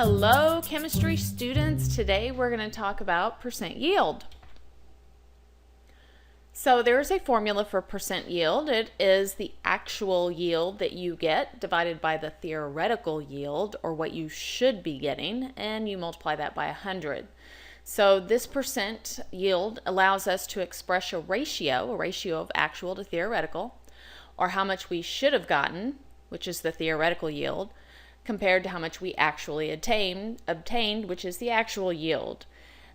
Hello, chemistry students. Today we're going to talk about percent yield. So there's a formula for percent yield. It is the actual yield that you get divided by the theoretical yield, or what you should be getting, and you multiply that by 100. So this percent yield allows us to express a ratio of actual to theoretical, or how much we should have gotten, which is the theoretical yield, compared to how much we actually obtained, which is the actual yield.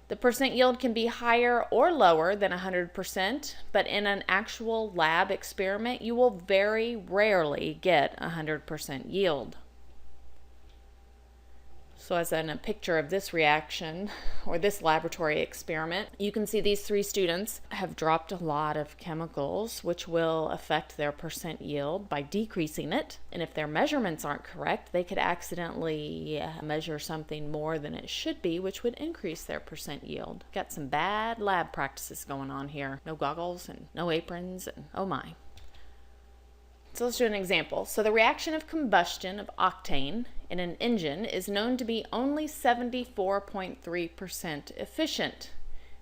The percent yield can be higher or lower than 100%, but in an actual lab experiment, you will very rarely get 100% yield. So as in a picture of this reaction, or this laboratory experiment, you can see these three students have dropped a lot of chemicals, which will affect their percent yield by decreasing it. And if their measurements aren't correct, they could accidentally measure something more than it should be, which would increase their percent yield. Got some bad lab practices going on here. No goggles and no aprons, and oh my. So let's do an example. So the reaction of combustion of octane in an engine is known to be only 74.3% efficient.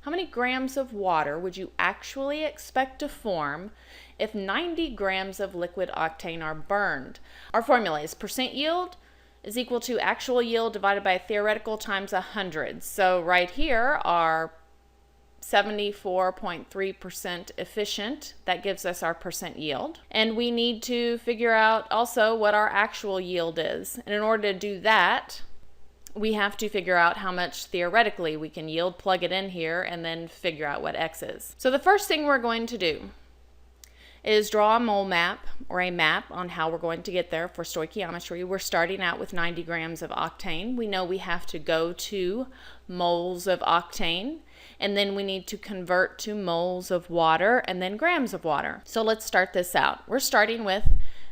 How many grams of water would you actually expect to form if 90 grams of liquid octane are burned? Our formula is percent yield is equal to actual yield divided by theoretical times 100. So right here are 74.3% efficient. That gives us our percent yield. And we need to figure out also what our actual yield is. And in order to do that, we have to figure out how much theoretically we can yield, plug it in here, and then figure out what X is. So the first thing we're going to do is draw a mole map, or a map on how we're going to get there for stoichiometry. We're starting out with 90 grams of octane. We know we have to go to moles of octane, and then we need to convert to moles of water and then grams of water. So let's start this out. We're starting with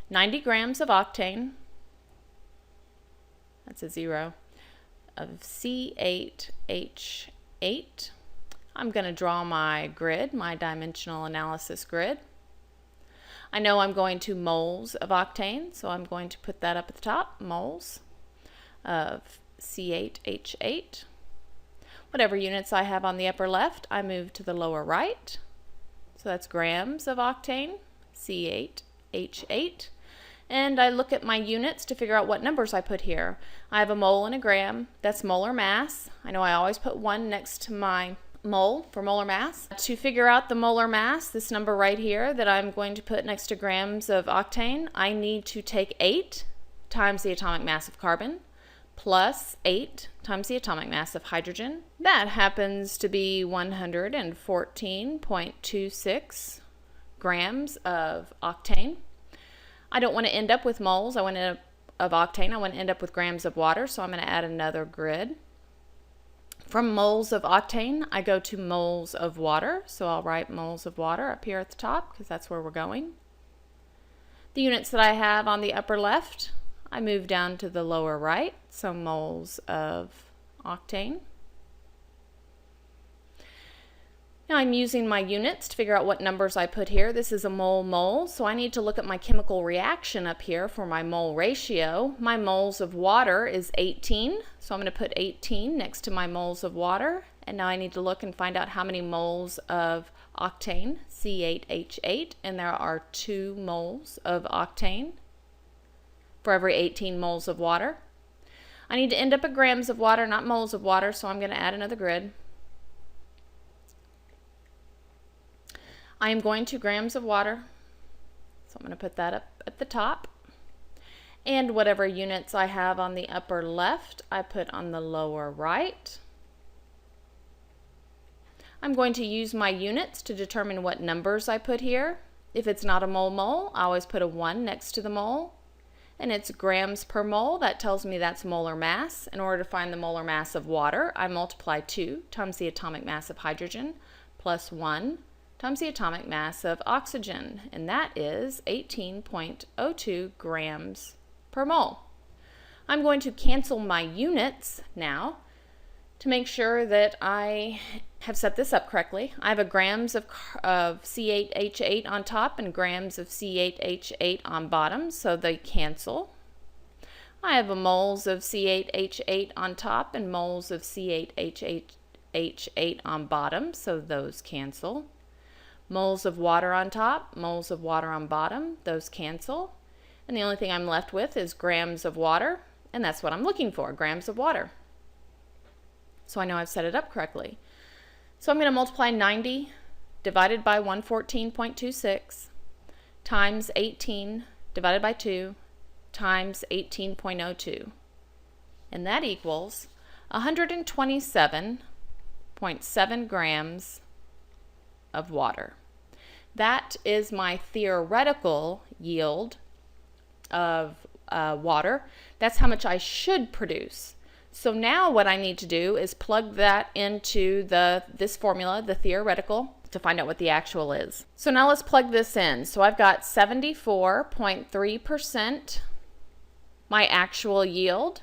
90 grams of octane, that's a 0, of C8H8. I'm going to draw my grid, my dimensional analysis grid. I know I'm going to moles of octane, so I'm going to put that up at the top, moles of C8H8. Whatever units I have on the upper left, I move to the lower right. So that's grams of octane, C8H8. And I look at my units to figure out what numbers I put here. I have a mole and a gram. That's molar mass. I know I always put 1 next to my mole for molar mass. To figure out the molar mass, this number right here that I'm going to put next to grams of octane, I need to take 8 times the atomic mass of carbon plus 8 times the atomic mass of hydrogen. That happens to be 114.26 grams of octane. I don't want to end up with moles of octane. I want to end up with grams of water, so I'm going to add another grid. From moles of octane, I go to moles of water, so I'll write moles of water up here at the top because that's where we're going. The units that I have on the upper left, I move down to the lower right, so moles of octane. Now I'm using my units to figure out what numbers I put here. This is a mole-mole, so I need to look at my chemical reaction up here for my mole ratio. My moles of water is 18, so I'm going to put 18 next to my moles of water. And now I need to look and find out how many moles of octane, C8H8, and there are 2 moles of octane for every 18 moles of water. I need to end up at grams of water, not moles of water, so I'm going to add another grid. I am going to grams of water, so I'm going to put that up at the top. And whatever units I have on the upper left, I put on the lower right. I'm going to use my units to determine what numbers I put here. If it's not a mole-mole, I always put a 1 next to the mole. And it's grams per mole. That tells me that's molar mass. In order to find the molar mass of water, I multiply 2 times the atomic mass of hydrogen plus 1 times the atomic mass of oxygen, and that is 18.02 grams per mole. I'm going to cancel my units now to make sure that I have set this up correctly. I have a grams of C8H8 on top and grams of C8H8 on bottom, so they cancel. I have a moles of C8H8 on top and moles of C8H8 on bottom, so those cancel. Moles of water on top, moles of water on bottom, those cancel. And the only thing I'm left with is grams of water, and that's what I'm looking for, grams of water. So I know I've set it up correctly. So I'm going to multiply 90 divided by 114.26 times 18 divided by 2 times 18.02. And that equals 127.7 grams of water. That is my theoretical yield of water. That's how much I should produce. So now what I need to do is plug that into this formula, the theoretical, to find out what the actual is. So now let's plug this in. So I've got 74.3% my actual yield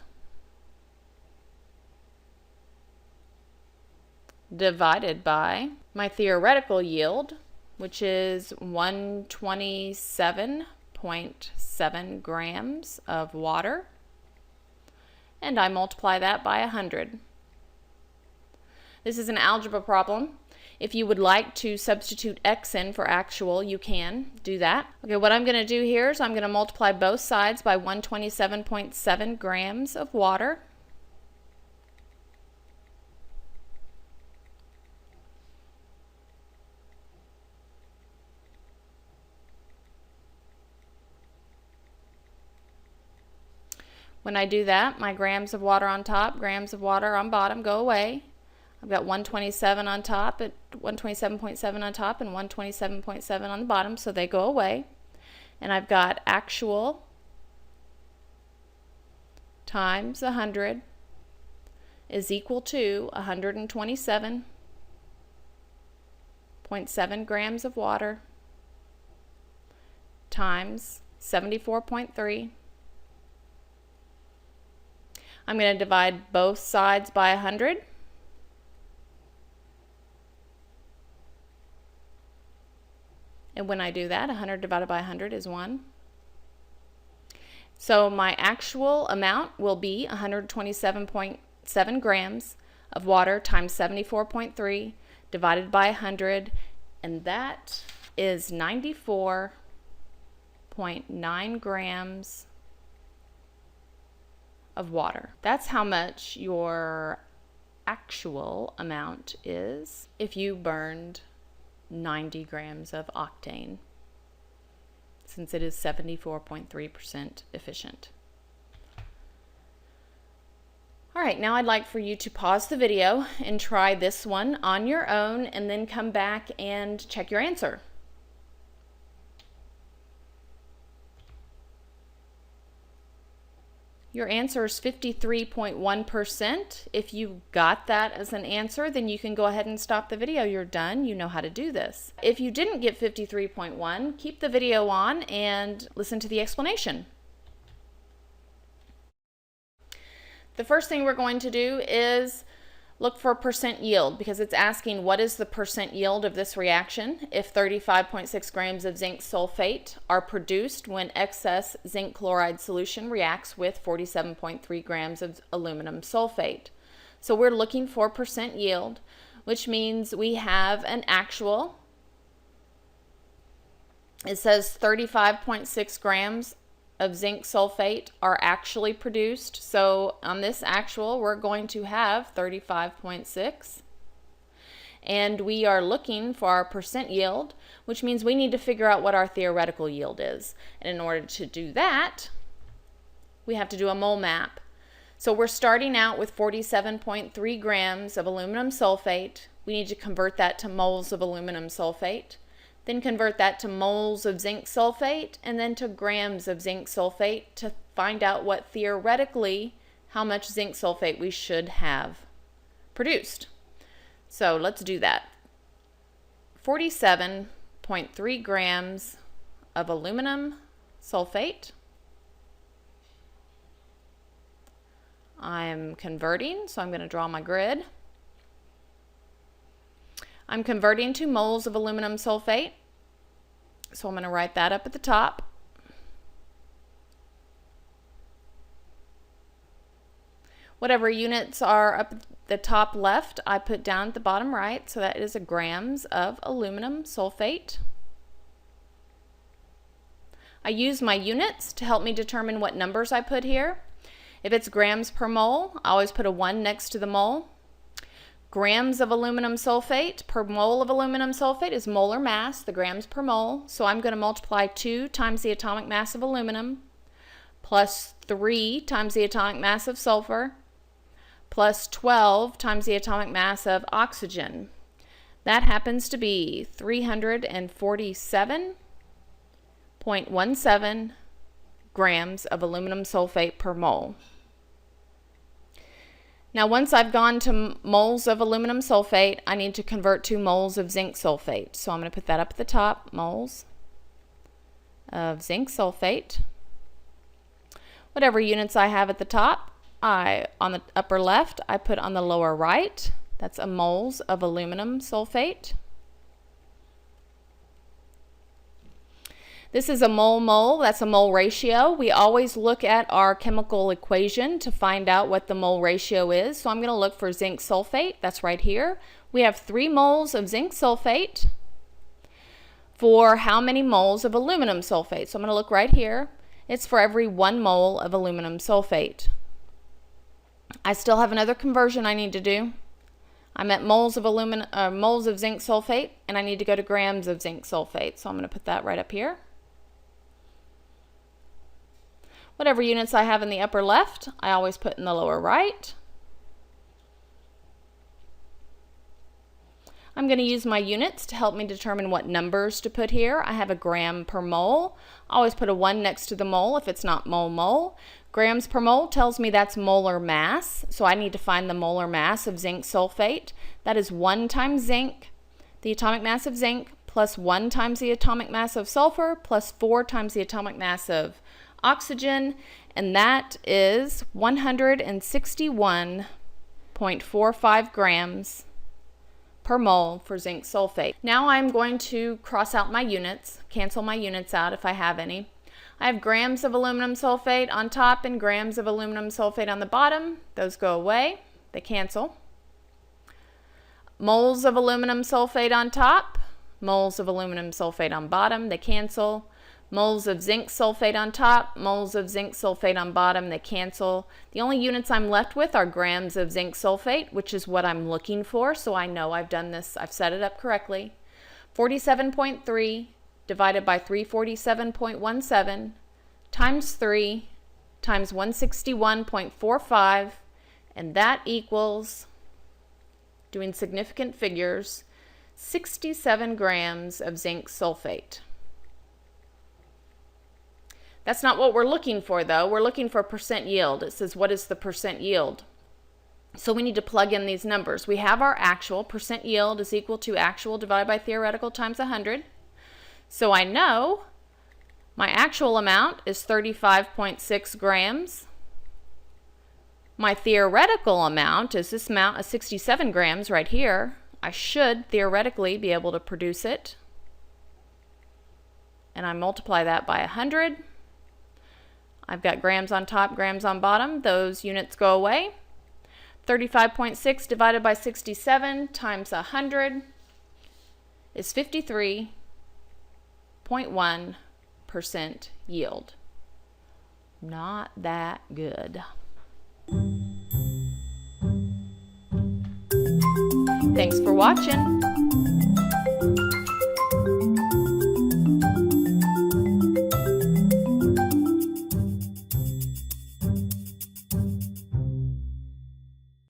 divided by my theoretical yield, which is 127.7 grams of water, and I multiply that by 100. This is an algebra problem. If you would like to substitute x in for actual, you can do that. Okay, what I'm going to do here is I'm going to multiply both sides by 127.7 grams of water. When I do that, my grams of water on top, grams of water on bottom go away. I've got 127 on top, 127.7 on top, and 127.7 on the bottom, so they go away. And I've got actual times 100 is equal to 127.7 grams of water times 74.3. I'm going to divide both sides by 100. And when I do that, 100 divided by 100 is 1. So my actual amount will be 127.7 grams of water times 74.3 divided by 100, and that is 94.9 grams of water. That's how much your actual amount is if you burned 90 grams of octane, since it is 74.3% efficient. All right, now I'd like for you to pause the video and try this one on your own and then come back and check your answer. Your answer is 53.1%. If you got that as an answer, then you can go ahead and stop the video. You're done. You know how to do this. If you didn't get 53.1, keep the video on and listen to the explanation. The first thing we're going to do is look for percent yield, because it's asking what is the percent yield of this reaction if 35.6 grams of zinc sulfate are produced when excess zinc chloride solution reacts with 47.3 grams of aluminum sulfate. So we're looking for percent yield, which means we have an actual. It says 35.6 grams of zinc sulfate are actually produced. So on this actual, we're going to have 35.6. And we are looking for our percent yield, which means we need to figure out what our theoretical yield is. And in order to do that, we have to do a mole map. So we're starting out with 47.3 grams of aluminum sulfate. We need to convert that to moles of aluminum sulfate. Then convert that to moles of zinc sulfate, and then to grams of zinc sulfate to find out what theoretically how much zinc sulfate we should have produced. So let's do that. 47.3 grams of aluminum sulfate. I'm converting, so I'm going to draw my grid. I'm converting to moles of aluminum sulfate, so I'm going to write that up at the top. Whatever units are up at the top left, I put down at the bottom right, so that is a grams of aluminum sulfate. I use my units to help me determine what numbers I put here. If it's grams per mole, I always put a 1 next to the mole. Grams of aluminum sulfate per mole of aluminum sulfate is molar mass, the grams per mole. So I'm going to multiply 2 times the atomic mass of aluminum plus 3 times the atomic mass of sulfur plus 12 times the atomic mass of oxygen. That happens to be 347.17 grams of aluminum sulfate per mole. Now, once I've gone to moles of aluminum sulfate, I need to convert to moles of zinc sulfate. So I'm going to put that up at the top, moles of zinc sulfate. Whatever units I have at the top, on the upper left, I put on the lower right. That's a moles of aluminum sulfate. This is a mole-mole, that's a mole ratio. We always look at our chemical equation to find out what the mole ratio is. So I'm going to look for zinc sulfate, that's right here. We have 3 moles of zinc sulfate for how many moles of aluminum sulfate? So I'm going to look right here. It's for every 1 mole of aluminum sulfate. I still have another conversion I need to do. I'm at moles of zinc sulfate, and I need to go to grams of zinc sulfate. So I'm going to put that right up here. Whatever units I have in the upper left, I always put in the lower right. I'm going to use my units to help me determine what numbers to put here. I have a gram per mole. I always put a 1 next to the mole if it's not mole-mole. Grams per mole tells me that's molar mass, so I need to find the molar mass of zinc sulfate. That is 1 times zinc, the atomic mass of zinc, plus 1 times the atomic mass of sulfur, plus 4 times the atomic mass of oxygen, and that is 161.45 grams per mole for zinc sulfate. Now I'm going to cross out my units, cancel my units out if I have any. I have grams of aluminum sulfate on top and grams of aluminum sulfate on the bottom. Those go away, they cancel. Moles of aluminum sulfate on top, moles of aluminum sulfate on bottom, they cancel. Moles of zinc sulfate on top, moles of zinc sulfate on bottom, they cancel. The only units I'm left with are grams of zinc sulfate, which is what I'm looking for, so I know I've done this, I've set it up correctly. 47.3 divided by 347.17 times 3 times 161.45, and that equals, doing significant figures, 67 grams of zinc sulfate. That's not what we're looking for, though. We're looking for percent yield. It says, what is the percent yield? So we need to plug in these numbers. We have our actual. Percent yield is equal to actual divided by theoretical times 100. So I know my actual amount is 35.6 grams. My theoretical amount is this amount of 67 grams right here. I should theoretically be able to produce it. And I multiply that by 100. I've got grams on top, grams on bottom. Those units go away. 35.6 divided by 67 times 100 is 53.1% yield. Not that good. Thanks for watching.